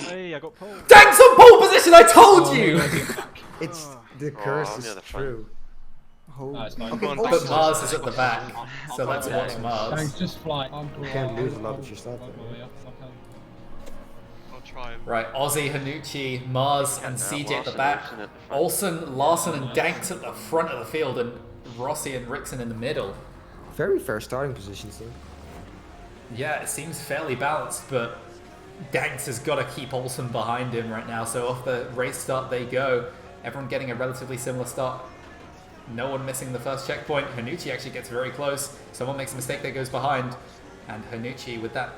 Hey, I got pole. Danks on pole position, I told you! It's the curse is true. But Mars is at the back, so let's watch Mars. Just fly. You can't lose a lot if you start there. I'll try and... Right, Ozzy, Hanucci, Mars, and CJ at the back. Olsen, Larson, and Danks at the front of the field, and Rossi and Rixon in the middle. Very fair starting positions though. Yeah, it seems fairly balanced, but Danks has got to keep Olsen behind him right now. So off the race start they go. Everyone getting a relatively similar start. No one missing the first checkpoint. Hanucci actually gets very close. Someone makes a mistake that goes behind. And Hanucci, with that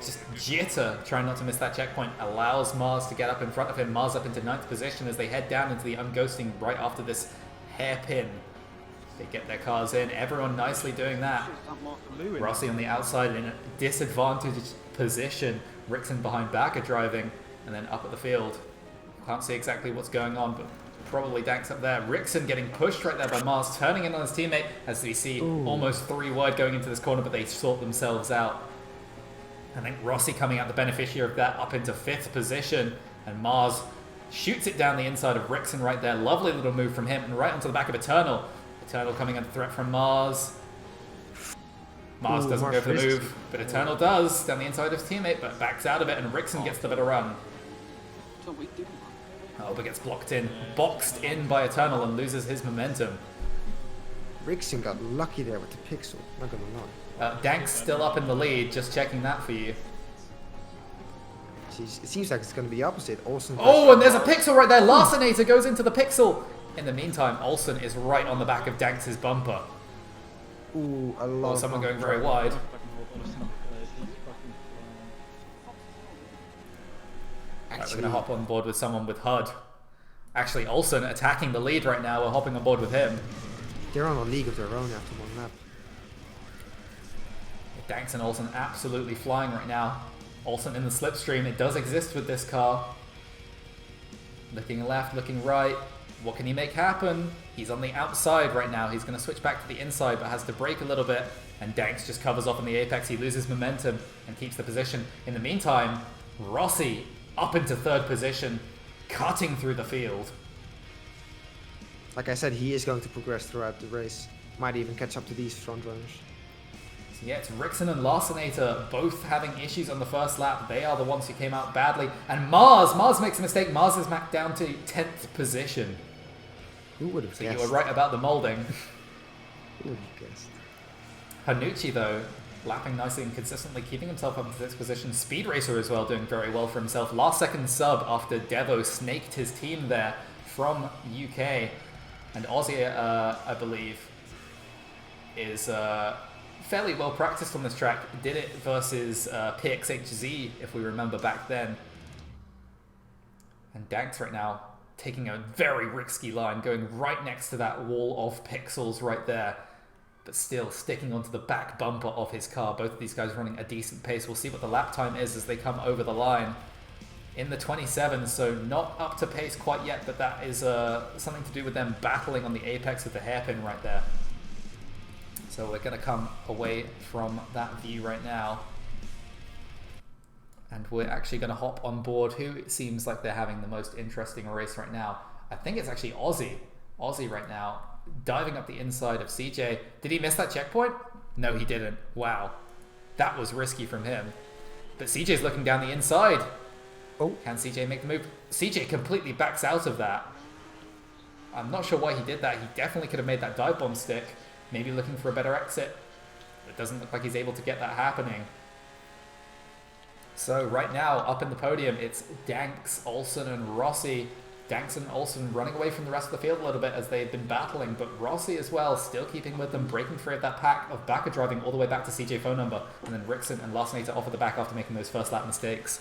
just jitter, trying not to miss that checkpoint, allows Mars to get up in front of him. Mars up into 9th position as they head down into the unghosting right after this hairpin. They get their cars in. Everyone nicely doing that. Rossi on the outside in a disadvantaged position. Rixon behind Baka driving. And then up at the field. Can't see exactly what's going on, but probably Danks up there. Rixon getting pushed right there by Mars, turning in on his teammate as we see almost 3 wide going into this corner, but they sort themselves out. I think Rossi coming out the beneficiary of that up into 5th position, and Mars shoots it down the inside of Rixon right there. Lovely little move from him, and right onto the back of Eternal. Eternal coming under threat from Mars. Mars doesn't go for the move, but Eternal does down the inside of his teammate, but backs out of it, and Rixon gets the better run. Oh, but gets blocked in, boxed in by Eternal and loses his momentum. Rixon got lucky there with the pixel, not gonna lie. Danks still up in the lead, just checking that for you. Jeez, it seems like it's gonna be opposite. Olsen. Oh, and there's a pixel right there. Larsonator goes into the pixel. In the meantime, Olsen is right on the back of Danks' bumper. Ooh, a lot. Oh, someone going very wide. Right, we're going to hop on board with someone with HLundh. Actually, Olsen attacking the lead right now. We're hopping on board with him. They're on a league of their own after one lap. Danks and Olsen absolutely flying right now. Olsen in the slipstream. It does exist with this car. Looking left, looking right. What can he make happen? He's on the outside right now. He's going to switch back to the inside, but has to brake a little bit. And Danks just covers off on the apex. He loses momentum and keeps the position. In the meantime, Rossi up into 3rd position, cutting through the field. Like I said, he is going to progress throughout the race. Might even catch up to these front runners. So yeah, it's Rixon and Larsonator both having issues on the first lap. They are the ones who came out badly. And Mars makes a mistake. Mars is back down to 10th position. Who would have guessed? So you were right about the molding. Who would have guessed? Hanucci, though, lapping nicely and consistently, keeping himself up into this position. Speed Racer as well, doing very well for himself. Last second sub after Devo snaked his team there from UK. And Ozzy, I believe, is fairly well practiced on this track. Did it versus PXHZ, if we remember back then. And Danks right now taking a very risky line, going right next to that wall of pixels right there. But still sticking onto the back bumper of his car. Both of these guys running a decent pace. We'll see what the lap time is as they come over the line. In the 27, so not up to pace quite yet, but that is something to do with them battling on the apex with the hairpin right there. So we're going to come away from that view right now. And we're actually going to hop on board who it seems like they're having the most interesting race right now. I think it's actually Ozzy. Ozzy right now, diving up the inside of CJ. Did he miss that checkpoint? No, he didn't. Wow. That was risky from him. But CJ's looking down the inside. Oh. Can CJ make the move? CJ completely backs out of that. I'm not sure why he did that. He definitely could have made that dive bomb stick. Maybe looking for a better exit. It doesn't look like he's able to get that happening. So right now, up in the podium, it's Danks, Olsen, and Rossi. Danks and Olsen running away from the rest of the field a little bit as they've been battling, but Rossi as well, still keeping with them, breaking free of that pack of Baka driving all the way back to CJ phone number, and then Rixon and Larsonator off at the back after making those first lap mistakes.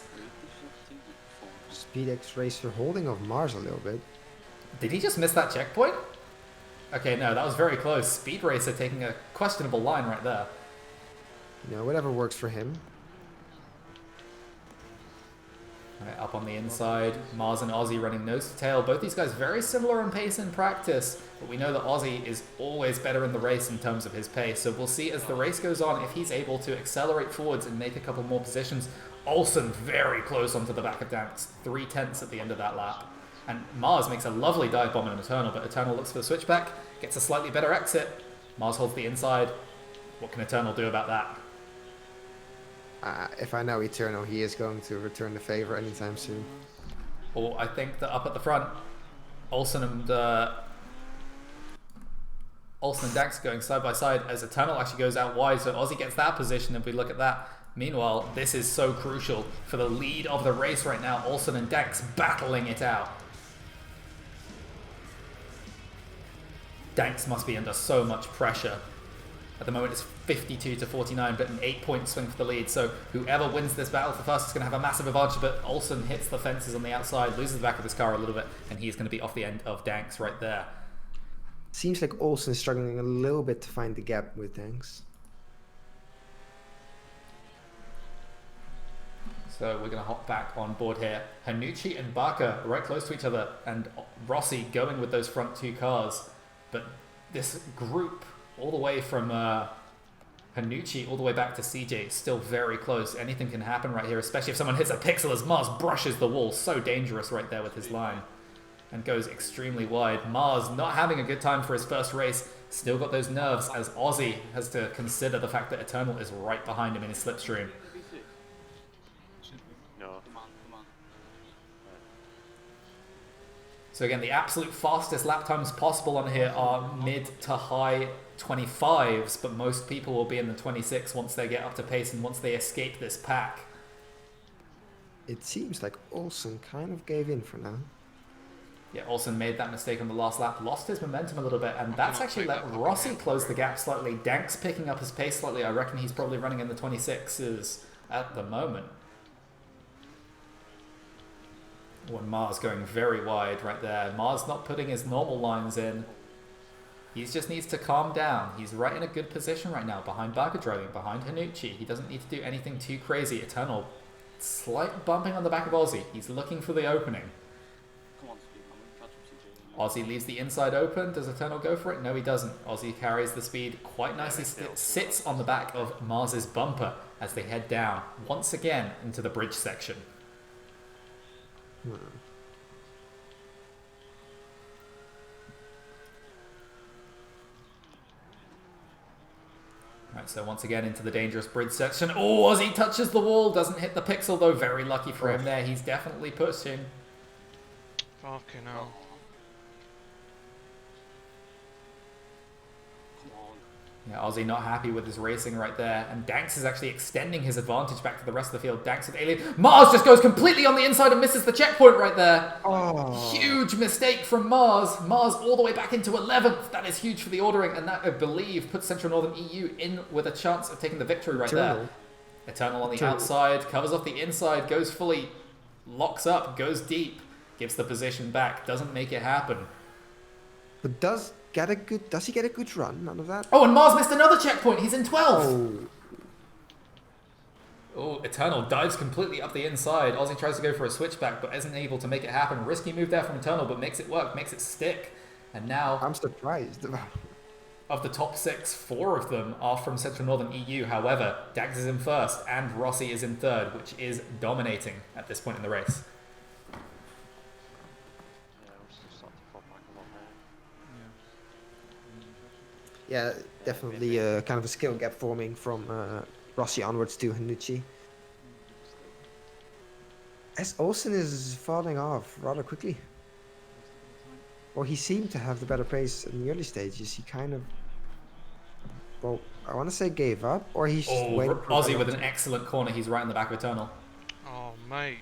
Speed X Racer holding off Mars a little bit. Did he just miss that checkpoint? Okay, no, that was very close. Speed Racer taking a questionable line right there. You know, whatever works for him. Right, up on the inside, Mars and Ozzy running nose to tail. Both these guys very similar in pace in practice, but we know that Ozzy is always better in the race in terms of his pace. So we'll see as the race goes on if he's able to accelerate forwards and make a couple more positions. Olsen very close onto the back of Danks. 3/10 at the end of that lap. And Mars makes a lovely dive bomb on Eternal, but Eternal looks for the switchback, gets a slightly better exit. Mars holds the inside. What can Eternal do about that? If I know Eternal, he is going to return the favor anytime soon. Well, I think that up at the front, Olsen and Danks going side by side as Eternal actually goes out wide, so Ozzy gets that position if we look at that. Meanwhile, this is so crucial for the lead of the race right now. Olsen and Danks battling it out. Danks must be under so much pressure. At the moment, it's 52-49, but an 8-point swing for the lead. So whoever wins this battle for first is going to have a massive advantage. But Olsen hits the fences on the outside, loses the back of his car a little bit, and he's going to be off the end of Danks right there. Seems like Olsen is struggling a little bit to find the gap with Danks. So we're going to hop back on board here. Hanucci and Baka right close to each other, and Rossi going with those front two cars. But this group, all the way from Hanucci all the way back to CJ, still very close. Anything can happen right here, especially if someone hits a pixel as Mars brushes the wall. So dangerous right there with his line. And goes extremely wide. Mars not having a good time for his first race. Still got those nerves as Ozzy has to consider the fact that Eternal is right behind him in his slipstream. So again, the absolute fastest lap times possible on here are mid to high 25s, but most people will be in the 26 once they get up to pace and once they escape this pack. It seems like Olsen kind of gave in for now. Yeah, Olsen made that mistake on the last lap, lost his momentum a little bit, and that's actually let Rossi close the gap slightly. Danks picking up his pace slightly. I reckon he's probably running in the 26s at the moment. When Mars going very wide right there. Mars not putting his normal lines in. He just needs to calm down. He's right in a good position right now, behind Baka driving, behind Hanucci. He doesn't need to do anything too crazy. Eternal, slight bumping on the back of Ozzy. He's looking for the opening. Ozzy leaves the inside open. Does Eternal go for it? No, he doesn't. Ozzy carries the speed quite nicely. Sits on the back of Mars's bumper as they head down once again into the bridge section. Right, so once again into the dangerous bridge section. Oh, Ozzy touches the wall, doesn't hit the pixel though. Very lucky for him there. He's definitely pushing. Fucking hell. Yeah, Ozzy not happy with his racing right there. And Danks is actually extending his advantage back to the rest of the field. Danks with Alien. Mars just goes completely on the inside and misses the checkpoint right there. Oh. Huge mistake from Mars. Mars all the way back into 11th. That is huge for the ordering. And that, I believe, puts Central Northern EU in with a chance of taking the victory right there. Eternal on the outside. Covers off the inside. Goes fully. Locks up. Goes deep. Gives the position back. Doesn't make it happen. But does he get a good run? None of that. Oh, and Mars missed another checkpoint. He's in 12th. Oh. Oh, Eternal dives completely up the inside. Ozzy tries to go for a switchback, but isn't able to make it happen. Risky move there from Eternal, but makes it work, makes it stick. And now, I'm surprised. of the top 6, 4 of them are from Central Northern EU. However, Dax is in first, and Rossi is in third, which is dominating at this point in the race. Yeah, definitely kind of a skill gap forming from Rossi onwards to Hanucci. As Olsen is falling off rather quickly. Or he seemed to have the better pace in the early stages. He kind of, well, I want to say gave up, or he's just waiting for Ozzy with an excellent corner. He's right in the back of Eternal. Oh, mate.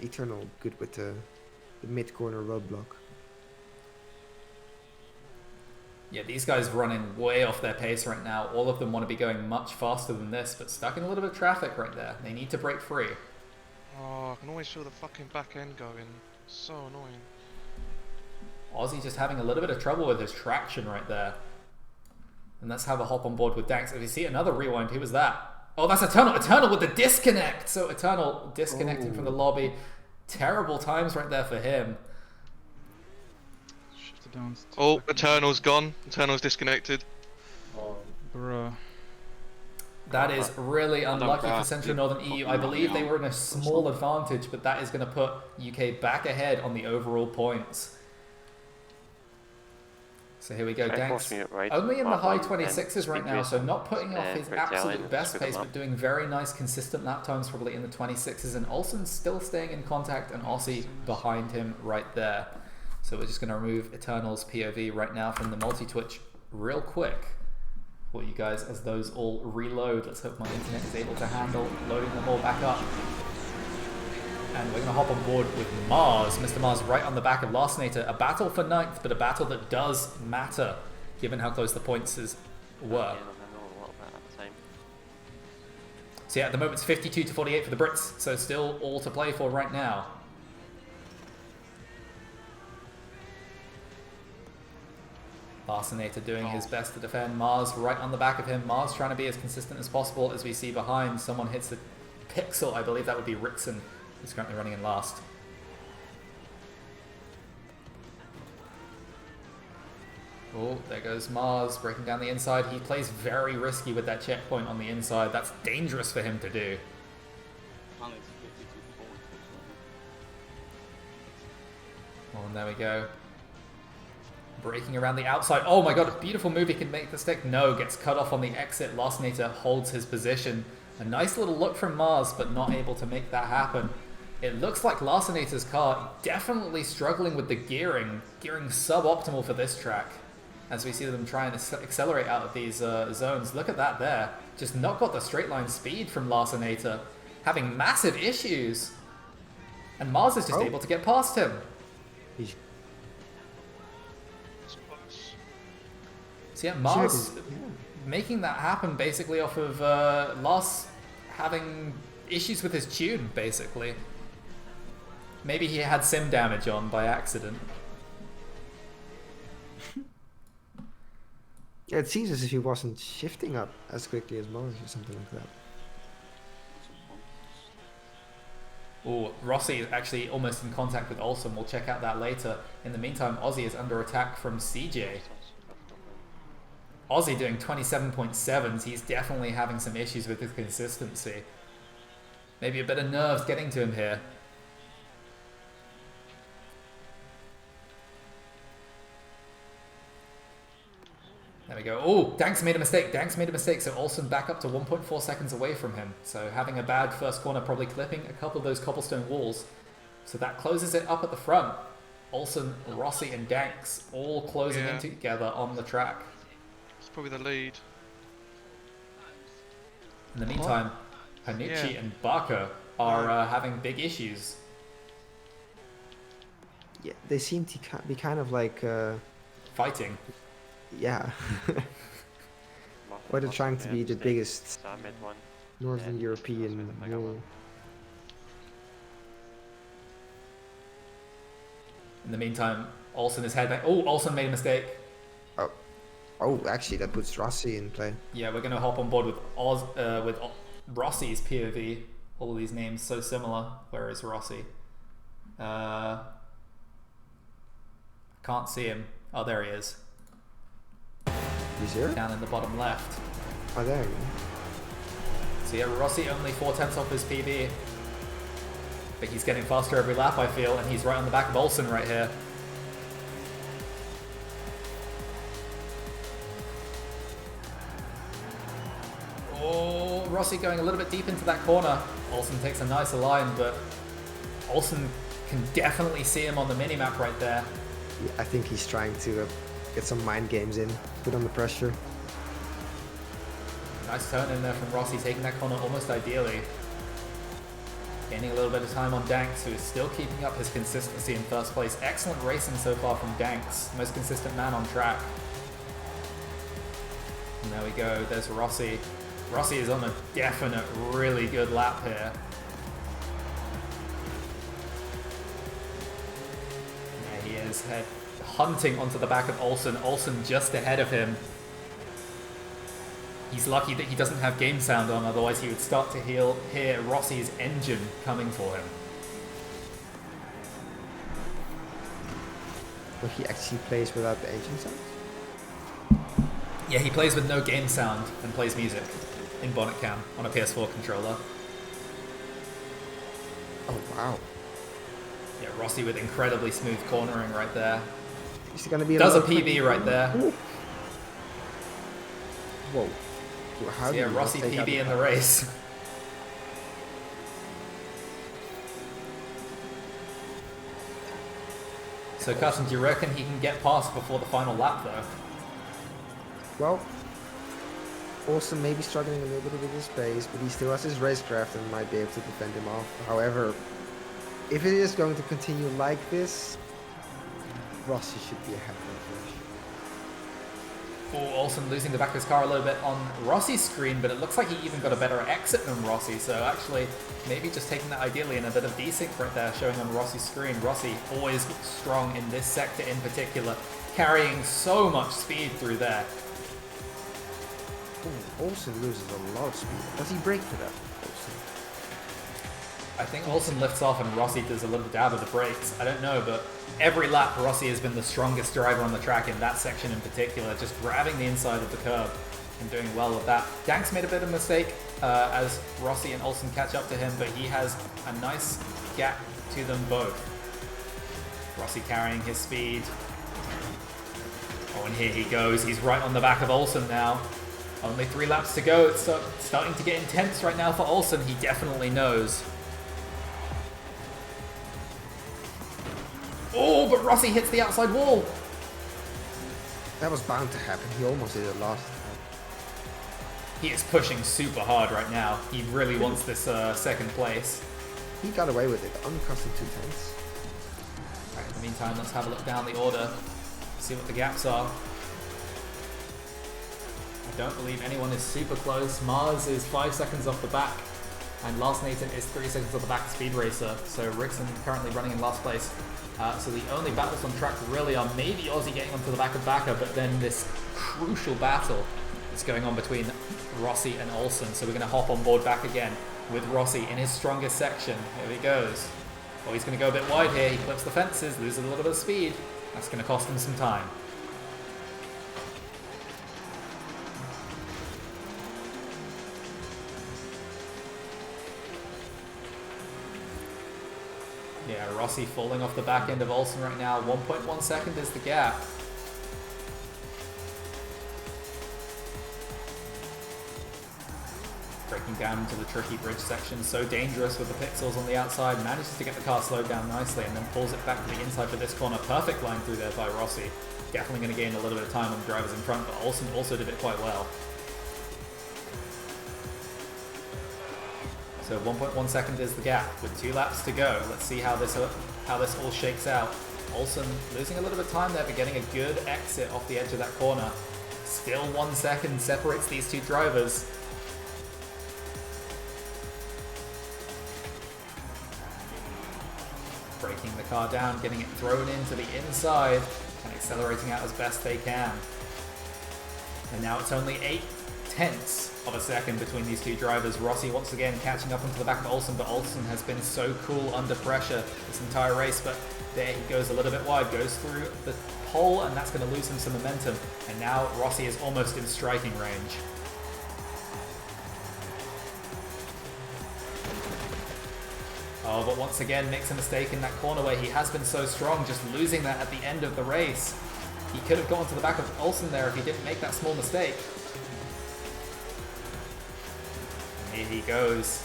Eternal good with the mid-corner roadblock. Yeah, these guys running way off their pace right now. All of them want to be going much faster than this, but stuck in a little bit of traffic right there. They need to break free. Oh, I can always feel the fucking back end going. So annoying. Ozzy just having a little bit of trouble with his traction right there. And let's have a hop on board with Dax. If you see another rewind, who was that? Oh, that's Eternal. Eternal with the disconnect. So Eternal disconnecting from the lobby. Terrible times right there for him. Oh, Eternal's gone. Eternal's disconnected. Bruh. That is really unlucky for Central Northern EU. I believe they were in a small advantage, but that is going to put UK back ahead on the overall points. So here we go, Danks. Only in the high 26s right now, so not putting off his absolute best pace, but doing very nice consistent lap times, probably in the 26s. And Olsson's still staying in contact, and Ozzy behind him right there. So we're just going to remove Eternal's POV right now from the multi-twitch real quick for you guys as those all reload. Let's hope my internet is able to handle loading them all back up. And we're going to hop on board with Mars. Mr. Mars right on the back of Larsenator. A battle for 9th, but a battle that does matter, given how close the points were. So yeah, at the moment it's 52 to 48 for the Brits, so still all to play for right now. Larsenator doing his best to defend. Mars right on the back of him. Mars trying to be as consistent as possible. As we see behind, someone hits the pixel. I believe that would be Rixon, who's currently running in last. Oh, there goes Mars breaking down the inside. He plays very risky with that checkpoint on the inside. That's dangerous for him to do. Oh, and there we go. Breaking around the outside. Oh my god, a beautiful move. He can make the stick. No, gets cut off on the exit. Larsenator holds his position. A nice little look from Mars, but not able to make that happen. It looks like Larsenator's car definitely struggling with the gearing. Gearing suboptimal for this track, as we see them try and accelerate out of these zones. Look at that there. Just not got the straight line speed from Larsenator. Having massive issues. And Mars is just able to get past him. So yeah, Mars making that happen basically off of Lars having issues with his tune, basically. Maybe he had sim damage on by accident. Yeah, it seems as if he wasn't shifting up as quickly as Mars or something like that. Oh, Rossi is actually almost in contact with Olsson. We'll check out that later. In the meantime, Ozzy is under attack from CJ. Ozzy doing 27.7s. He's definitely having some issues with his consistency. Maybe a bit of nerves getting to him here. There we go. Oh, Danks made a mistake. Danks made a mistake. So Olsson back up to 1.4 seconds away from him. So having a bad first corner, probably clipping a couple of those cobblestone walls. So that closes it up at the front. Olsson, Rossi, and Danks all closing in together on the track. Probably the lead. In the meantime, Hanucci and Baka are having big issues. Yeah, they seem to be kind of like fighting. Yeah. Or they're trying to be the biggest Northern European war. In the meantime, Olsson is heading. Oh, Olsson made a mistake. Oh, actually, that puts Rossi in play. Yeah, we're going to hop on board with Rossi's POV. All of these names so similar. Where is Rossi? Can't see him. Oh, there he is. He's here? Down in the bottom left. Oh, there you go. So yeah, Rossi only 4/10 off his PB. But he's getting faster every lap, I feel, and he's right on the back of Olsson right here. Oh, Rossi going a little bit deep into that corner. Olsson takes a nicer line, but Olsson can definitely see him on the mini-map right there. Yeah, I think he's trying to get some mind games in, put on the pressure. Nice turn in there from Rossi, taking that corner almost ideally. Gaining a little bit of time on Danks, who is still keeping up his consistency in first place. Excellent racing so far from Danks, most consistent man on track. And there we go, there's Rossi. Rossi is on a definite, really good lap here. There he is, hunting onto the back of Olsson. Olsson just ahead of him. He's lucky that he doesn't have game sound on, otherwise he would start to hear Rossi's engine coming for him. But he actually plays without the engine sound? Yeah, he plays with no game sound and plays music. in bonnet cam on a PS4 controller. Oh, wow. Yeah, Rossi with incredibly smooth cornering right there. Is it going to be Does a another PB right there. Ooh. Whoa. How So do yeah, you Rossi take out PB in the race. So Kutten, do you reckon he can get past before the final lap though? Well, also maybe struggling a little bit with his pace, but he still has his racecraft and might be able to defend him off. However, if it is going to continue like this, Rossi should be ahead of the finish. Oh, Olsen losing the back of his car a little bit on Rossi's screen, but it looks like he even got a better exit than Rossi, so actually maybe just taking that ideally in a bit of desync right there, showing on Rossi's screen. Rossi always strong in this sector in particular, carrying so much speed through there. Ooh, Olsen loses a lot of speed. Does he brake for that? Olsen? I think Olsen lifts off and Rossi does a little dab of the brakes. I don't know, but every lap Rossi has been the strongest driver on the track in that section in particular, just grabbing the inside of the curb and doing well with that. Danks made a bit of a mistake as Rossi and Olsen catch up to him, but he has a nice gap to them both. Rossi carrying his speed. Oh, and here he goes. He's right on the back of Olsen now. Only 3 laps to go. It's starting to get intense right now for Olsen. He definitely knows. Oh, but Rossi hits the outside wall. That was bound to happen. He almost did it last time. He is pushing super hard right now. He really wants this second place. He got away with it. Uncustom 2/10. Right, in the meantime, let's have a look down the order. See what the gaps are. I don't believe anyone is super close. Mars is 5 seconds off the back. And Lars Nathan is 3 seconds off the back of Speed Racer. So Rixon currently running in last place. So the only battles on track really are maybe Ozzy getting onto the back of Baka, but then this crucial battle is going on between Rossi and Olsen. So we're going to hop on board back again with Rossi in his strongest section. Here he goes. Oh, he's going to go a bit wide here. He clips the fences, loses a little bit of speed. That's going to cost him some time. Yeah, Rossi falling off the back end of Olsen right now. 1.1 second is the gap. Breaking down into the tricky bridge section. So dangerous with the pixels on the outside. Manages to get the car slowed down nicely and then pulls it back to the inside for this corner. Perfect line through there by Rossi. Definitely going to gain a little bit of time on the drivers in front, but Olsen also did it quite well. So 1.1 second is the gap with 2 laps to go. Let's see how this all shakes out. Olsen losing a little bit of time there, but getting a good exit off the edge of that corner. Still 1 second separates these two drivers. Breaking the car down, getting it thrown into the inside, and accelerating out as best they can. And now it's only 0.8 of a second between these two drivers. Rossi once again catching up onto the back of Olsen, but Olsen has been so cool under pressure this entire race, but there he goes a little bit wide, goes through the pole, and that's going to lose him some momentum. And now Rossi is almost in striking range. Oh, but once again makes a mistake in that corner where he has been so strong, just losing that at the end of the race. He could have gone to the back of Olsen there if he didn't make that small mistake. And here he goes.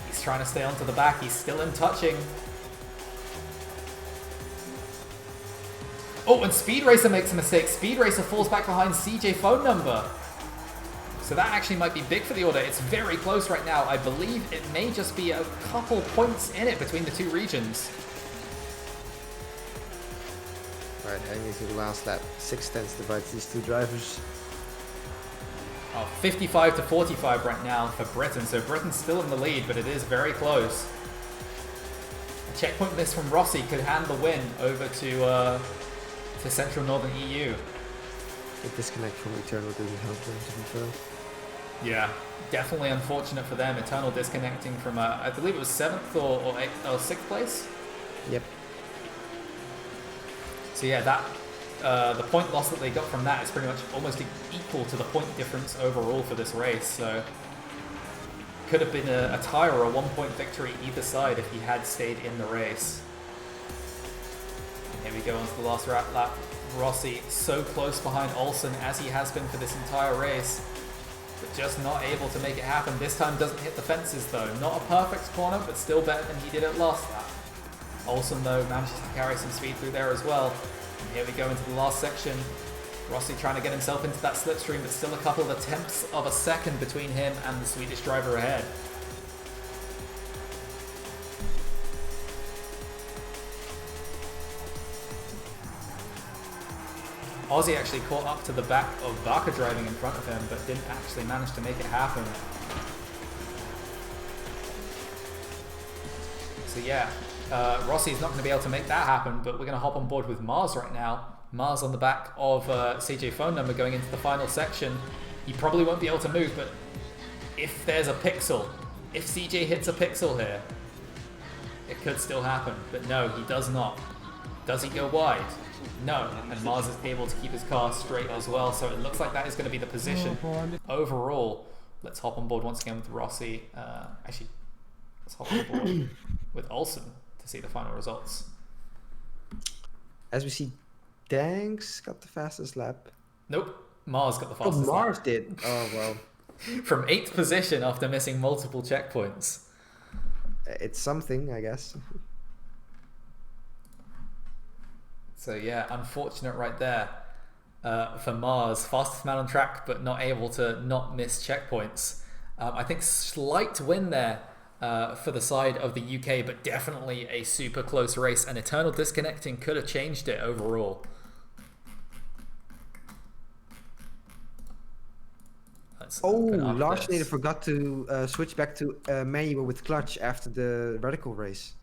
He's trying to stay onto the back. He's still in touching. Oh, and Speed Racer makes a mistake. Speed Racer falls back behind CJ phone number. So that actually might be big for the order. It's very close right now. I believe it may just be a couple points in it between the two regions. Right, heading into the last lap. 6/10 divides these two drivers. Oh, 55 to 45 right now for Britain. So Britain's still in the lead, but it is very close. A checkpoint miss from Rossi could hand the win over to Central Northern EU. The disconnect from Eternal didn't help them, to be fair. Yeah, definitely unfortunate for them. Eternal disconnecting from, I believe it was 7th or 6th place? Yep. So yeah, that the point loss that they got from that is pretty much almost equal to the point difference overall for this race. So Could have been a tie or a 1-point victory either side if he had stayed in the race. Here we go on to the last lap. Rossi so close behind Olsson as he has been for this entire race, but just not able to make it happen. This time doesn't hit the fences though. Not a perfect corner, but still better than he did at last lap. Olsson though manages to carry some speed through there as well. And here we go into the last section. Rossi trying to get himself into that slipstream, but still a couple of tenths of a second between him and the Swedish driver ahead. Ozzy actually caught up to the back of Baka driving in front of him, but didn't actually manage to make it happen. So yeah, Rossi's not going to be able to make that happen, but we're going to hop on board with Mars right now. Mars on the back of CJ phone number going into the final section. He probably won't be able to move, but if there's a pixel, if CJ hits a pixel here, it could still happen. But no, he does not. Does he go wide? No, and Mars is able to keep his car straight as well, so it looks like that is going to be the position overall. Let's hop on board once again with Rossi. Actually, let's hop on board with Olsson to see the final results. As we see, Danks got the fastest lap. Nope, Mars got the fastest lap. Mars did. Oh, well. From 8th position after missing multiple checkpoints. It's something, I guess. So yeah, unfortunate right there for Mars. Fastest man on track, but not able to not miss checkpoints. I think slight win there for the side of the UK, but definitely a super close race. And Eternal disconnecting could have changed it overall. Lars Schneider forgot to switch back to manual with clutch after the vertical race.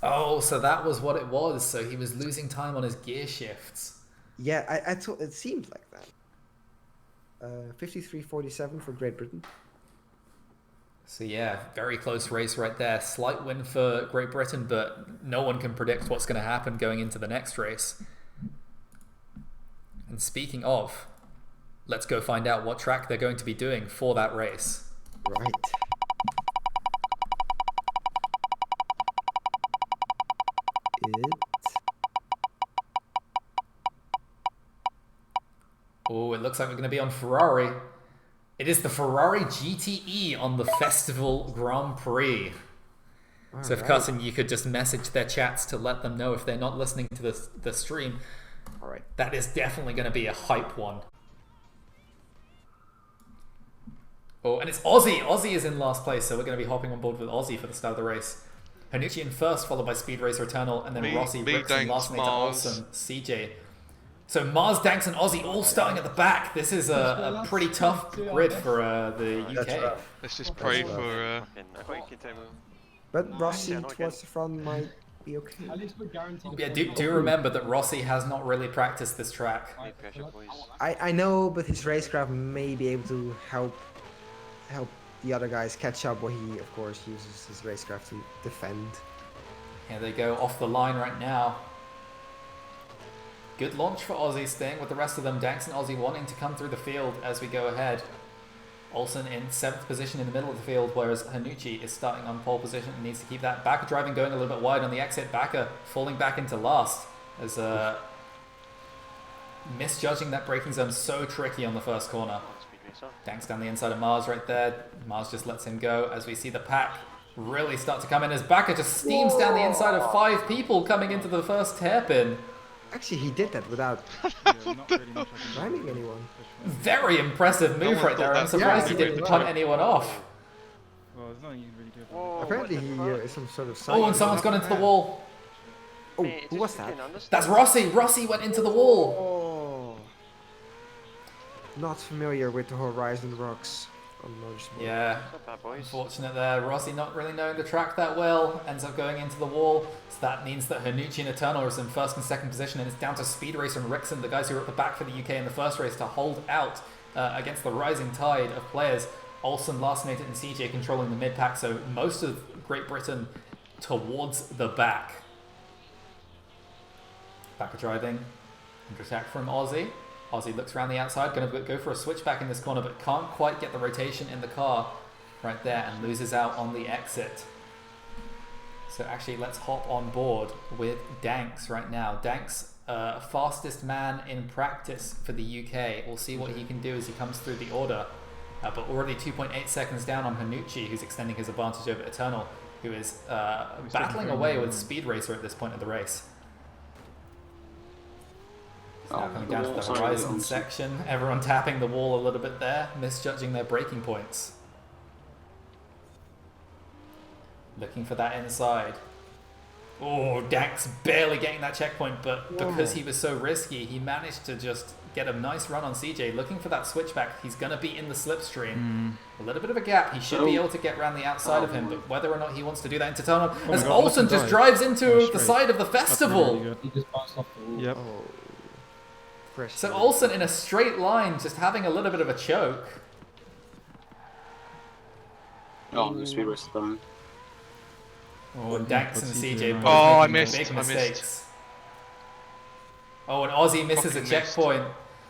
Oh, so that was what it was. So he was losing time on his gear shifts. Yeah, I thought it seemed like that. 53.47 for Great Britain. So yeah, very close race right there. Slight win for Great Britain, but no one can predict what's going to happen going into the next race. And speaking of, let's go find out what track they're going to be doing for that race. Right. Oh, it looks like we're going to be on Ferrari. It is the Ferrari GTE on the Festival Grand Prix. So if Kutten, you could just message their chats to let them know if they're not listening to the stream. All right. That is definitely going to be a hype one. Oh, and it's Ozzy. Ozzy is in last place, so we're going to be hopping on board with Ozzy for the start of the race. Hanucci in first, followed by Speed Racer Eternal, and then Rossi, Rixon, last mate to Olsson, CJ. So Mars, Danks, and Ozzy all starting at the back. This is a pretty tough grid for the UK. Let's just pray for... But Rossi towards the front might be okay. Yeah, do remember that Rossi has not really practiced this track. I know, but his racecraft may be able to help the other guys catch up, where he, of course, uses his racecraft to defend. Here they go off the line right now. Good launch for Ozzy, staying with the rest of them. Danks and Ozzy wanting to come through the field as we go ahead. Olsson in 7th position in the middle of the field, whereas Hanucci is starting on pole position and needs to keep that. Baka driving, going a little bit wide on the exit. Baka falling back into last as misjudging that braking zone, so tricky on the first corner. Danks down the inside of Mars right there. Mars just lets him go as we see the pack really start to come in as Baka just steams down the inside of 5 people coming into the first hairpin. Actually, he did that without ramming anyone. Very impressive move right there. I'm surprised he didn't punt anyone off. Apparently he is some sort of... Oh, and someone's gone into the wall. Oh, who was that? That's Rossi. Rossi went into the wall. Oh. Not familiar with the Horizon Rocks on motorsport. Yeah, unfortunate there. Rossi not really knowing the track that well, ends up going into the wall. So that means that Hanucci and Eternal are in first and second position, and it's down to Speed Racer and Rixon, the guys who were at the back for the UK in the first race, to hold out against the rising tide of players. Olsson, last mate, and CJ controlling the mid-pack, so most of Great Britain towards the back. Baka driving, under attack from Ozzy. Ozzy looks around the outside, going to go for a switchback in this corner, but can't quite get the rotation in the car. right there and loses out on the exit. So actually, let's hop on board with Danks right now. Danks, fastest man in practice for the UK. We'll see what he can do as he comes through the order. But already 2.8 seconds down on HLundh, who's extending his advantage over Eternal, who is battling away with Speed Racer at this point of the race. It's now coming down to the horizon section. Everyone tapping the wall a little bit there, misjudging their braking points. Looking for that inside. Oh, Danks barely getting that checkpoint, but because he was so risky, he managed to just get a nice run on CJ. Looking for that switchback. He's going to be in the slipstream. A little bit of a gap. He should be able to get around the outside of him, but whether or not he wants to do that into tunnel, as Olsson just drives into the side of the festival. Really he just passed off the wall. Yep. So Olsson in a straight line, just having a little bit of a choke. Oh, the Speed Racer down. Oh, and Danks and CJ both Oh, I making missed, big I mistakes. missed. Oh, and Ozzy misses a Fucking checkpoint.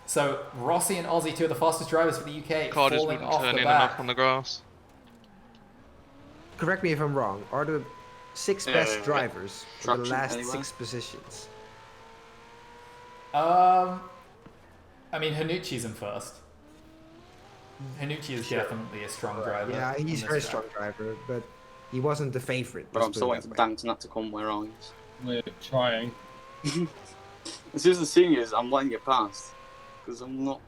So Rossi and Ozzy, two of the fastest drivers for the UK, Car just falling wouldn't off turn the in enough back. on the grass. Correct me if I'm wrong. Are the 6 best drivers for the Traction last anyway? 6 positions? I mean, HLundh's in first. HLundh is definitely a strong driver. Yeah, on he's this a very track. strong driver, but he wasn't the favorite. But let's I'm put still it waiting for that way. Danks not to come where I is. We're trying. As soon as the seniors, I'm letting it pass. Because I'm not.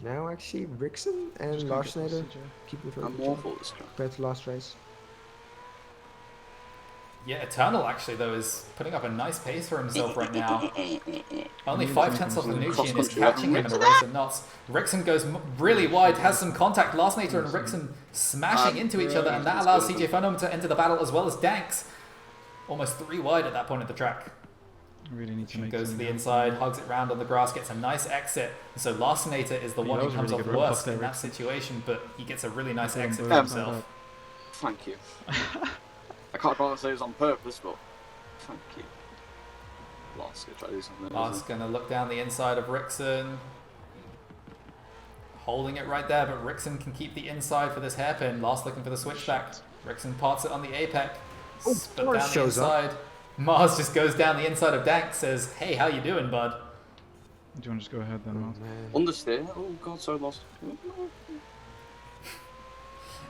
Now, actually, Rixon and Larsenator keep moving I'm awful at this track. compared to last race. Yeah, Eternal actually though is putting up a nice pace for himself right now. Only 5 tenths off Lanucci and is catching him in a race of knots. Rixon goes really wide, has some contact. Larsenator and Rixon smashing into each other, and that allows CJ Funham to enter the battle as well as Danks. Almost 3 wide at that point of the track. Really need to make Goes to something the inside, hugs it round on the grass, gets a nice exit. So Larsenator is the one who was comes really off good road worst block in there, that situation, but he gets a really nice Yeah, exit for but- himself. Thank you. I can't say it was on purpose, but thank you. Lars, go try to do something. Lars gonna look down the inside of Rixon. Holding it right there, but Rixon can keep the inside for this hairpin. Lars looking for the switchback. Rixon parts it on the apex. Oh, But Mars down the shows up. inside. Mars just goes down the inside of Dank, says, "Hey, how you doing, bud?" Do you want to just go ahead then, Mars? Understeer? Oh god, so lost.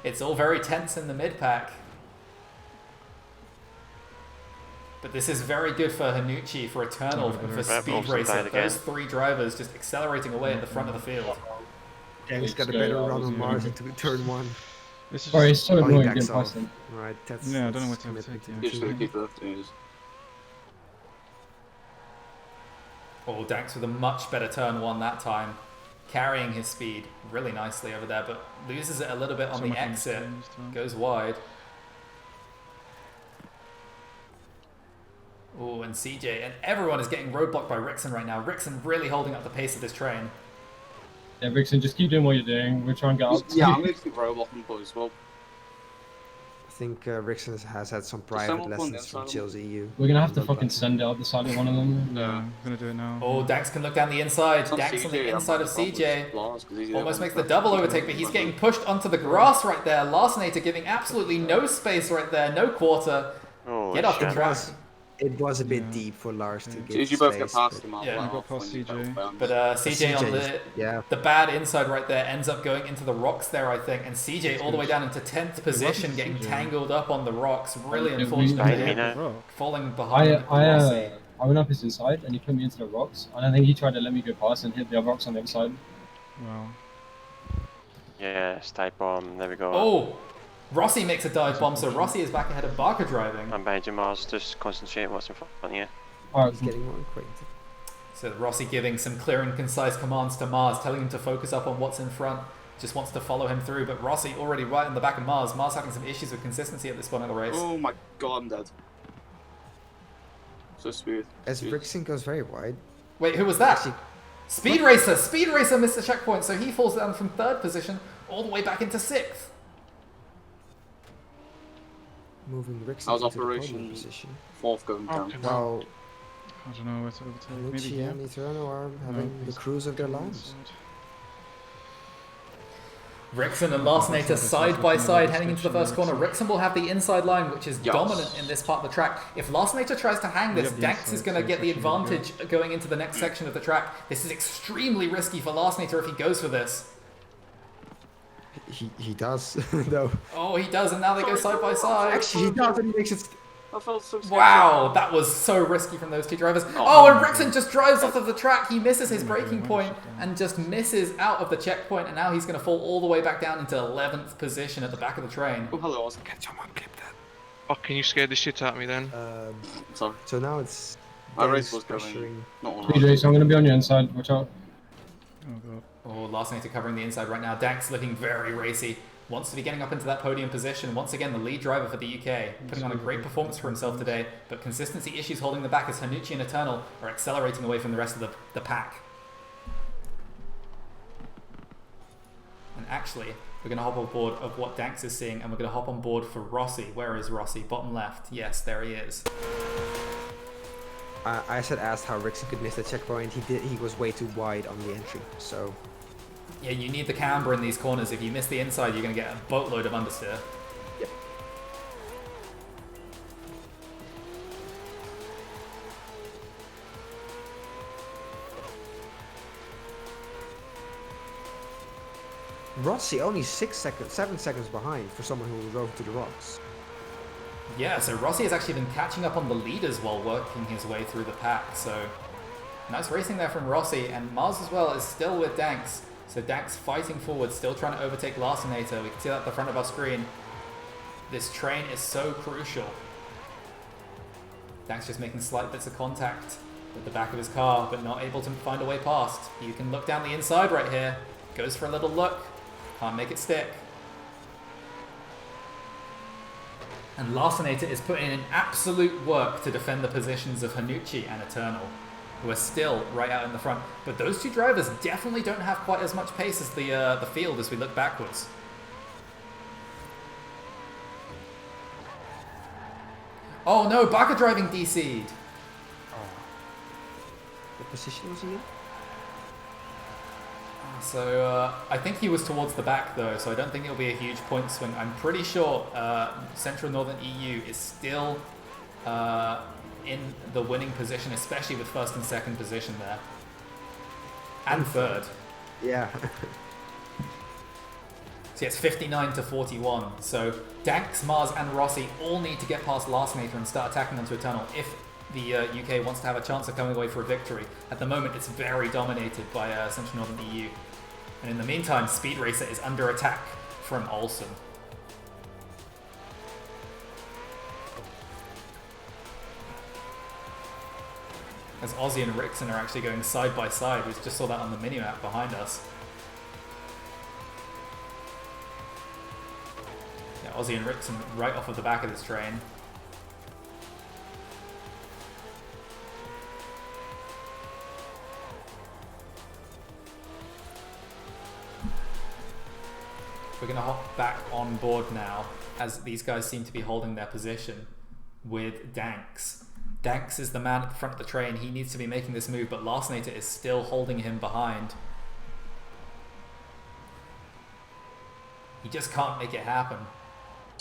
It's all very tense in the mid-pack. But this is very good for HLundh, for Eternal, and for Rep Speed also Racer. died again. Those 3 drivers just accelerating away at the front of the field. Dan's got a better run on Mars into turn 1. This is Sorry, it's so Oh, he annoying backs getting off. past him. Right, that's. Yeah, I don't know that's what to commitment take, to yeah. the Just gonna team. keep the things. Oh, Danks with a much better turn 1 that time. Carrying his speed really nicely over there, but loses it a little bit on So the much on the exit. screen this time. Goes wide. Oh, and CJ, and everyone is getting roadblocked by Rixon right now. Rixon really holding up the pace of this train. Yeah, Rixon, just keep doing what you're doing. We're trying to get up. Yeah, I'm going to keep roadblocking boys. Well, I think Rixon has had some private someone on the lessons from outside? Chills EU. We're gonna have to Roadblocking. fucking send it up the side of one of them. Yeah, I'm gonna do it now. Oh, Danks can look down the inside. it's not Danks on the CJ, I'm inside of having CJ. problems with Lars 'cause he's the Almost one makes the that's double fucking overtake, but he's front getting of pushed onto the grass right there. Larsenator giving absolutely no space right there, no quarter. Oh, Get off the shit. track. It was a bit Yeah. deep for Lars to Yeah. get As soon as you both space, get past but- him, I'll Yeah. let You got off past when you CJ. both bound. But CJ on CJ the yeah. bad inside right there ends up going into the rocks there, I think, and CJ all the way down into 10th position, wasn't getting CJ. tangled up on the rocks. Really Yeah, unfortunate for Behind me him, now. Rock. falling behind I Rossi. went up his inside and he put me into the rocks, and I think he tried to let me go past and hit the other rocks on the other side. Wow. Yeah, stay bomb. There we go. Oh, Rossi makes a dive bomb, so Rossi is back ahead of Baka driving. I'm behind you, Mars. Just concentrate on what's in front of you. Alright, He's getting more acquainted. So Rossi giving some clear and concise commands to Mars, telling him to focus up on what's in front. Just wants to follow him through, but Rossi already right in the back of Mars. Mars having some issues with consistency at this point of the race. Oh my god, I'm dead. So smooth. As Smooth. Rixon goes very wide. Wait, who was that? Actually, Speed Racer! Speed Racer missed the checkpoint, so he falls down from 3rd position all the way back into 6th. moving Rixon How's into the Operation podium position. 4th going down? Okay. While I don't know where to overtake. Maybe Lucci here. and Eterno are having the he's cruise of their going lives. inside. Rixon and Larsenator side by side heading into the first corner. Rixon will have the inside line, which is dominant in this part of the track. If Larsenator tries to hang this, Danks is going to get the advantage going into the next section of the track. This is extremely risky for Larsenator if he goes for this. He does, though. Oh, he does, and now they go side by side. Actually, he does, and he makes it... I felt so scared. Wow, that was so risky from those two drivers. Oh, and Rixon just drives off of the track. He misses his braking point and just misses out of the checkpoint, and now he's going to fall all the way back down into 11th position at the back of the train. Oh, hello, Ozzy. Can someone clip that? Fucking you scared the shit out of me then. Sorry. So now it's... My race was pressuring. going not all PJ, so I'm gonna be on your inside. Watch out. Oh god. Oh, Larsenator covering the inside right now. Danks looking very racy. Wants to be getting up into that podium position. Once again, the lead driver for the UK. Putting on a great performance for himself today, but consistency issues holding the back as HLundh and Eternal are accelerating away from the rest of the pack. And actually, we're going to hop on board of what Danks is seeing, and we're going to hop on board for Rossi. Where is Rossi? Bottom left. Yes, there he is. I said asked how Rixon could miss the checkpoint. He was way too wide on the entry, so... Yeah, you need the camber in these corners. If you miss the inside, you're going to get a boatload of understeer. Yep. Rossi only 7 seconds behind for someone who drove to the rocks. Yeah, so Rossi has actually been catching up on the leaders while working his way through the pack. So nice racing there from Rossi, and Mars as well is still with Danks. So Danks fighting forward, still trying to overtake Larsenator. We can see that at the front of our screen. This train is so crucial. Danks just making slight bits of contact with the back of his car, but not able to find a way past. You can look down the inside right here. Goes for a little look. Can't make it stick. And Larsenator is putting in absolute work to defend the positions of HLundh and Eternal, who are still right out in the front. But those two drivers definitely don't have quite as much pace as the field as we look backwards. Oh no, Baka driving DC'd. What position was he in? So I think he was towards the back though, so I don't think it'll be a huge point swing. I'm pretty sure Central Northern EU is still in the winning position, especially with first and second position there. And third. Yeah. So it's 59 to 41. So Danks, Mars and Rossi all need to get past Larsenator and start attacking onto Eternal if the UK wants to have a chance of coming away for a victory. At the moment it's very dominated by Central Northern EU. And in the meantime, Speed Racer is under attack from Olsson. As Ozzy and Rixon are actually going side by side. We just saw that on the minimap behind us. Yeah, Ozzy and Rixon right off of the back of this train. We're going to hop back on board now, as these guys seem to be holding their position with Danks. Danks is the man at the front of the train. He needs to be making this move, but Larsenator is still holding him behind. He just can't make it happen.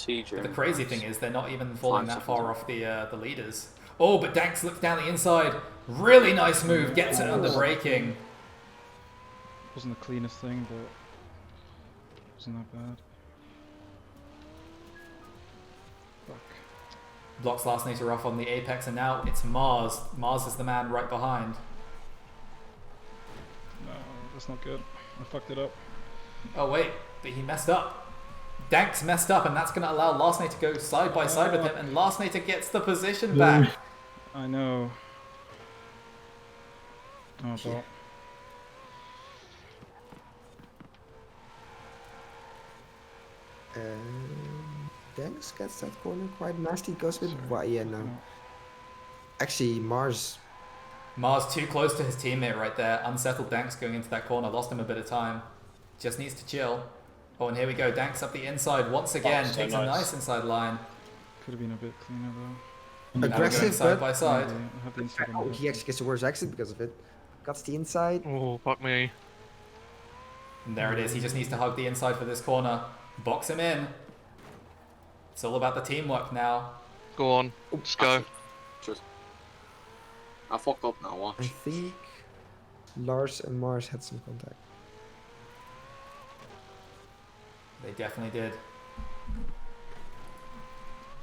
But the crazy thing is they're not even falling that far off the leaders. Oh, but Danks looks down the inside. Really nice move. Gets it under braking. Wasn't the cleanest thing, but wasn't that bad. Fuck. Blocks Larsenator off on the apex, and now it's Mars. Mars is the man right behind. No, that's not good. I fucked it up. Oh wait, but he messed up. Danks messed up, and that's going to allow Larsenator to go side by side with him, and Larsenator gets the position back. I know. Oh, well. Danks gets that corner quite nasty. Goes with what? Yeah, no. Actually, Mars too close to his teammate right there. Unsettled Danks going into that corner. Lost him a bit of time. Just needs to chill. Oh, and here we go. Danks up the inside once again. so Takes a nice inside line. Could have been a bit cleaner though. Now we're going aggressive, side but by side. Yeah, I have the inside on oh, the he actually gets the worst exit because of it. Cuts the inside. Oh, fuck me. And there it is. He just needs to hug the inside for this corner. Box him in. It's all about the teamwork now. Go on. Just go. Just. I fucked up now, I watch. think Lars and Mars had some contact. They definitely did.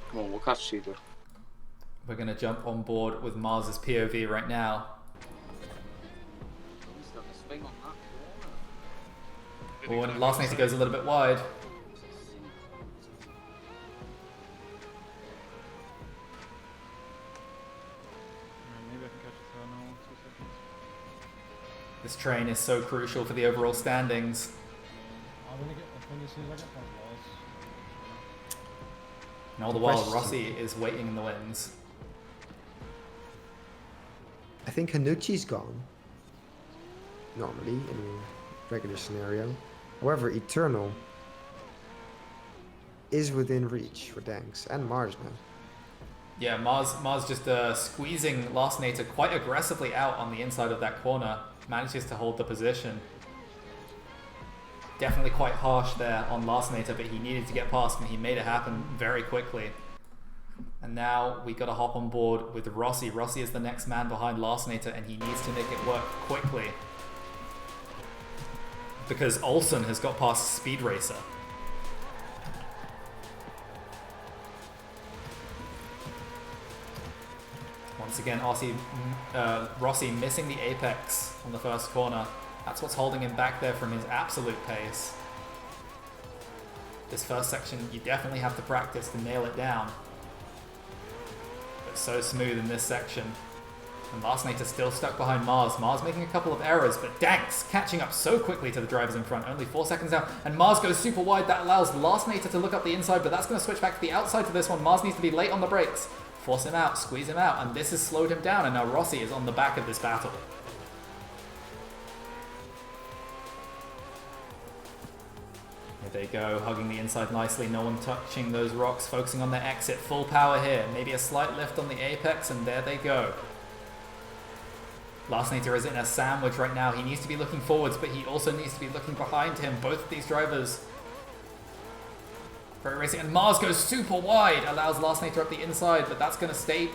Come on, we'll catch Caesar. We're going to jump on board with Mars's POV right now. He's got a swing on that Oh, and last night he goes a little bit wide. Maybe I can catch a turn now. 2 seconds. This train is so crucial for the overall standings. I'm gonna get when you see like a loss. And all the while, Question. Rossi is waiting in the wings. I think Hanucci's gone. Normally, in a regular scenario. However, Eternal is within reach for Danks and Mars now. Yeah, Mars just squeezing Larsenator quite aggressively out on the inside of that corner. Manages to hold the position. Definitely quite harsh there on Larsenator, but he needed to get past and he made it happen very quickly. And now we got to hop on board with Rossi. Rossi is the next man behind Larsenator and he needs to make it work quickly. Because Olsson has got past Speed Racer. Once again, Rossi missing the apex on the first corner. That's what's holding him back there from his absolute pace. This first section, you definitely have to practice to nail it down. But so smooth in this section. And Larsenator still stuck behind Mars. Mars making a couple of errors, but Danks catching up so quickly to the drivers in front. Only 4 seconds down, and Mars goes super wide. That allows Larsenator to look up the inside, but that's going to switch back to the outside for this one. Mars needs to be late on the brakes. Force him out, squeeze him out, and this has slowed him down, and now Rossi is on the back of this battle. Here they go, hugging the inside nicely, no one touching those rocks, focusing on their exit, full power here, maybe a slight lift on the apex, and there they go. Larsenator is in a sandwich right now, he needs to be looking forwards, but he also needs to be looking behind him, both of these drivers. Very racing, and Mars goes super wide, allows Larsenator up the inside, but that's going to stay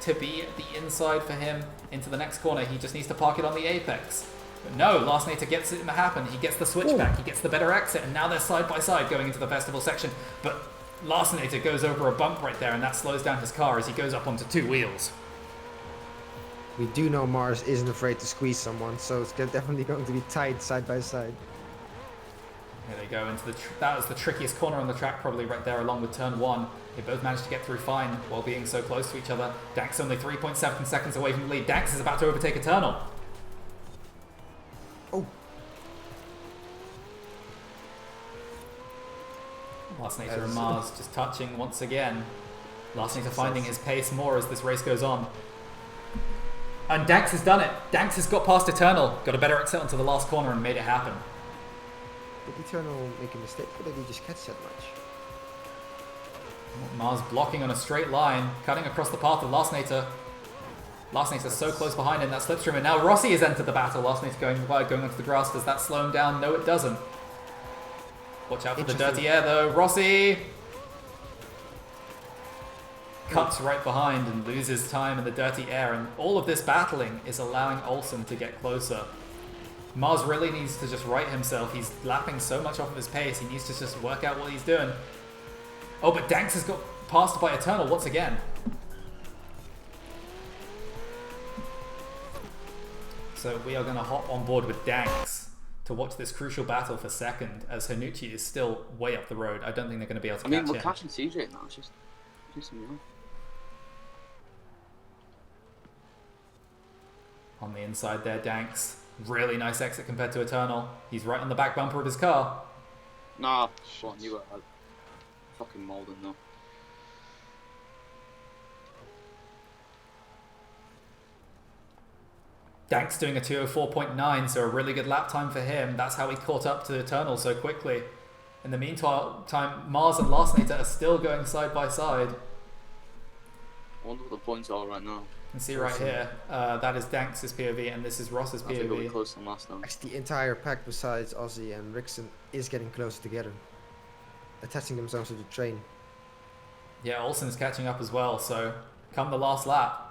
to be the inside for him into the next corner. He just needs to park it on the apex. But no, Larsenator gets it to happen. He gets the switchback, he gets the better exit, and now they're side by side going into the festival section. But Larsenator goes over a bump right there, and that slows down his car as he goes up onto 2 wheels. We do know Mars isn't afraid to squeeze someone, so it's definitely going to be tight side by side. Here they go into that was the trickiest corner on the track probably right there along with turn 1. They both managed to get through fine while being so close to each other. Danks only 3.7 seconds away from the lead. Danks is about to overtake Eternal. Oh. Larsenator and Mars just touching once again. Larsenator finding his pace more as this race goes on. And Danks has done it. Danks has got past Eternal, got a better exit onto the last corner and made it happen. Did Eternal make a mistake, or did he just catch that much? Mars blocking on a straight line, cutting across the path of Larsenator. Larsenator's so close behind in that slipstream, and now Rossi has entered the battle. Larsenator going wide, going onto the grass. Does that slow him down? No, it doesn't. Watch out for the dirty air, though. Rossi cuts right behind and loses time in the dirty air, and all of this battling is allowing Olsson to get closer. Mars really needs to just right himself. He's lapping so much off of his pace. He needs to just work out what he's doing. Oh, but Danks has got passed by Eternal once again. So we are going to hop on board with Danks to watch this crucial battle for second, as Hanucci is still way up the road. I don't think they're going to be able to catch him. we're catching CJ now. It's just something else. On the inside there, Danks. Really nice exit compared to Eternal. He's right on the back bumper of his car. Nah, go on, you were fucking molding though. Danks doing a 204.9, so a really good lap time for him. That's how he caught up to Eternal so quickly. In the meantime, Mars and Larsenator are still going side by side. I wonder what the points are right now. You can see right here, that is Danks' POV and this is Ross's I think it'll be POV. closer than last time. Actually, the entire pack besides Ozzy and Rixon is getting closer together, attaching themselves to the train. Yeah, Olsson's catching up as well, so come the last lap.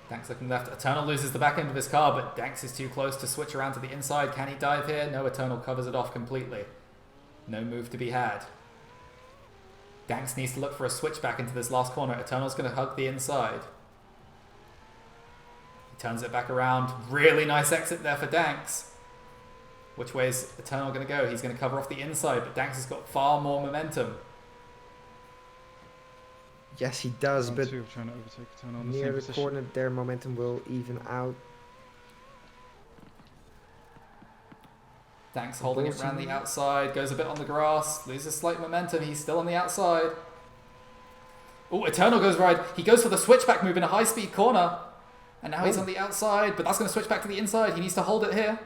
Danks looking left. Eternal loses the back end of his car, but Danks is too close to switch around to the inside. Can he dive here? No, Eternal covers it off completely. No move to be had. Danks needs to look for a switch back into this last corner. Eternal's going to hug the inside. He turns it back around. Really nice exit there for Danks. Which way is Eternal going to go? He's going to cover off the inside, but Danks has got far more momentum. Yes, he does, Round but two of trying to overtake Eternal in the near same the position. corner, their momentum will even out. Danks holding it around the outside, goes a bit on the grass, loses slight momentum, he's still on the outside. Oh, Eternal goes right, he goes for the switchback move in a high-speed corner. And now he's on the outside, but that's going to switch back to the inside, he needs to hold it here.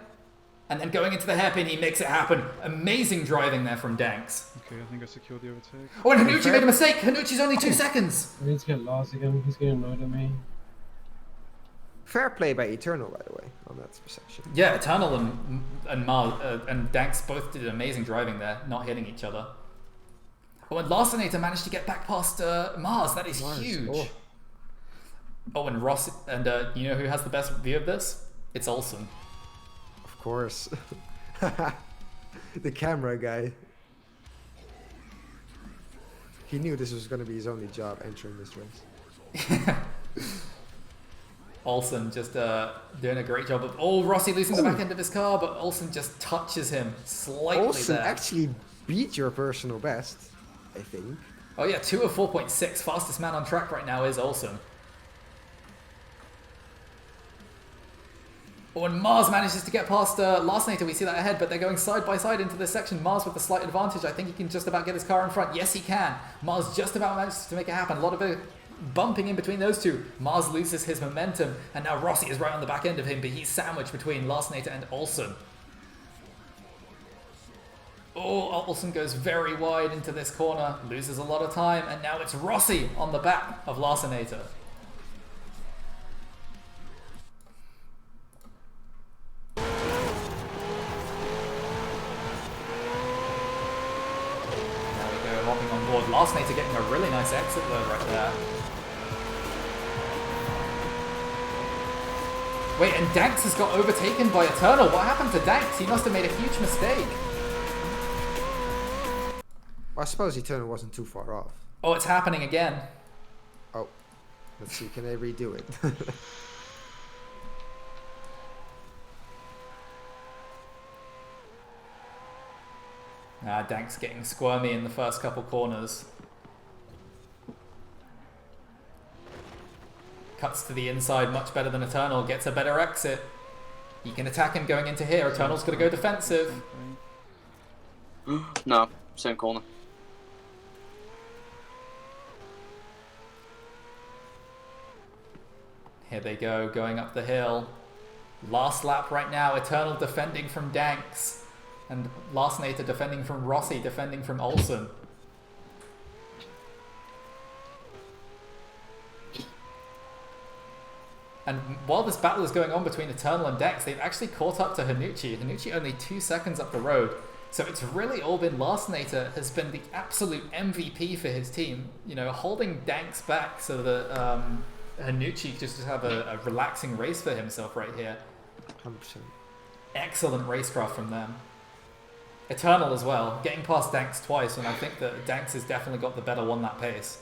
And then going into the hairpin, he makes it happen. Amazing driving there from Danks. Okay, I think I secured the overtake. Oh, and Hanucci made a mistake! Hanucci's only 2 seconds! I need to get lost again. He's getting annoyed at me. Fair play by Eternal, by the way, on that section. Yeah, Eternal and Danks both did amazing driving there, not hitting each other. Oh, and Larsonator managed to get back past Mars. That is huge. Oh, and Ross, and you know who has the best view of this? It's Olsson. Of course. The camera guy. He knew this was going to be his only job entering this race. Olsson just doing a great job of... Oh, Rossi losing the back end of his car, but Olsson just touches him slightly Olsson there. actually beat your personal best, I think. Oh yeah, 2 of 4.6. Fastest man on track right now is Olsson. Oh, and Mars manages to get past Larsonator. We see that ahead, but they're going side by side into this section. Mars with the slight advantage. I think he can just about get his car in front. Yes, he can. Mars just about manages to make it happen. A lot of bumping in between those two. Mars loses his momentum, and now Rossi is right on the back end of him, but he's sandwiched between Larsonator and Olsson. Oh, Olsson goes very wide into this corner, loses a lot of time, and now it's Rossi on the back of Larsonator. Hopping on board. Larsonator getting a really nice exit though right there. Wait, and Danks has got overtaken by Eternal. What happened to Danks? He must have made a huge mistake. Well, I suppose Eternal wasn't too far off. Oh, it's happening again. Oh, let's see, can they redo it? Danks getting squirmy in the first couple corners. Cuts to the inside much better than Eternal. Gets a better exit. He can attack him going into here. Eternal's going to go defensive. No, same corner. Here they go, going up the hill. Last lap right now. Eternal defending from Danks. And Larsonator defending from Rossi, defending from Olsson. And while this battle is going on between Eternal and Danks, they've actually caught up to Hanucci. Hanucci only 2 seconds up the road. So it's really all been Larsonator has been the absolute MVP for his team. You know, holding Danks back so that Hanucci just have a relaxing race for himself right here. 100%. Excellent racecraft from them. Eternal as well, getting past Danks twice, and I think that Danks has definitely got the better one that pace.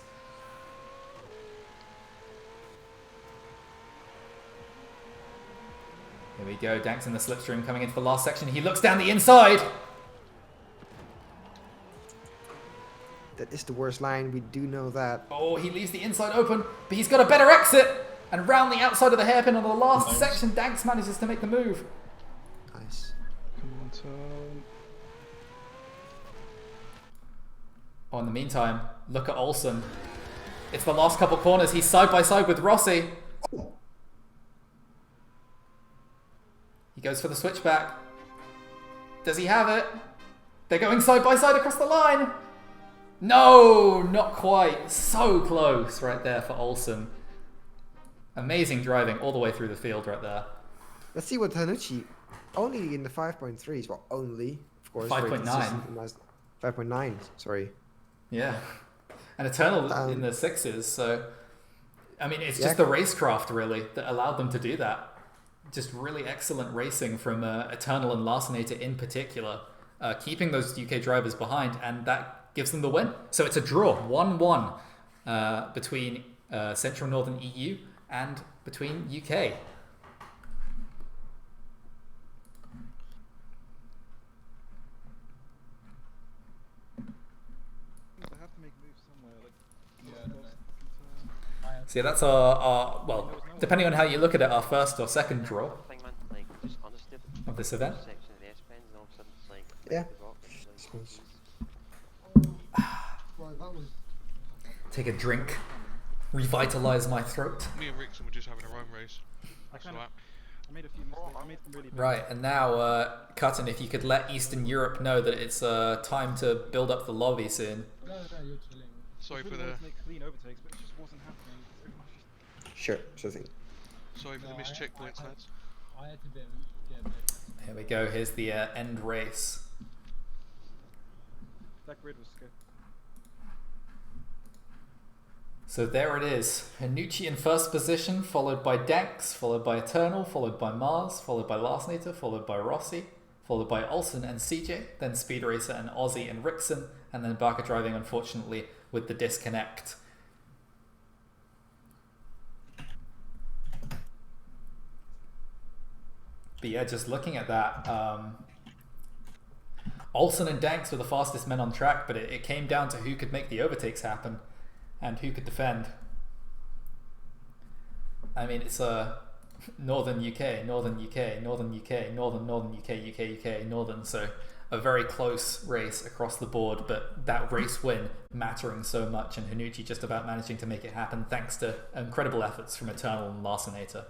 Here we go, Danks in the slipstream coming into the last section. He looks down the inside! That is the worst line, we do know that. Oh, he leaves the inside open, but he's got a better exit! And round the outside of the hairpin on the last section, Danks manages to make the move. Nice. Come on, turn. Oh, in the meantime, look at Olsson. It's the last couple corners. He's side by side with Rossi. He goes for the switchback. Does he have it? They're going side by side across the line. No, not quite. So close right there for Olsson. Amazing driving all the way through the field right there. Let's see what Tanucci, only in the 5.3s, well, only, of course. 5.9. 5.9, sorry. Yeah. And Eternal in the 6s, so... I mean, it's just the racecraft, really, that allowed them to do that. Just really excellent racing from Eternal and Larsenator in particular, keeping those UK drivers behind, and that gives them the win. So it's a draw, 1-1 between Central Northern EU and between UK. They have to make moves somewhere. See, that's our well, depending on how you look at it, our first or second draw of this event. Yeah. Take a drink, revitalize my throat. Me and Rixon were just having our own race. That's I alright. made a few mistakes. I made some really bad Right, and now, Kutten, if you could let Eastern Europe know that it's time to build up the lobby soon. No, you're chilling. Sorry for really the wanted to make clean overtakes, but it just wasn't happening. Everyone just Sure, sure thing. sorry for the missed checkpoints, lads. I had to get a bit. Here we go, here's the end race. that grid was good. So there it is. Hanucci in first position, followed by Danks, followed by Eternal, followed by Mars, followed by Larsenator, followed by Rossi, followed by Olsson and CJ, then Speed Racer and Ozzy and Rixon, and then Baka driving, unfortunately, with the disconnect. But yeah, just looking at that, Olsson and Danks were the fastest men on track, but it came down to who could make the overtakes happen and who could defend. I mean, it's Northern UK, Northern UK, Northern UK, Northern UK, UK, Northern, so a very close race across the board, but that race win mattering so much, and Hanucci just about managing to make it happen thanks to incredible efforts from Eternal and Larsenator.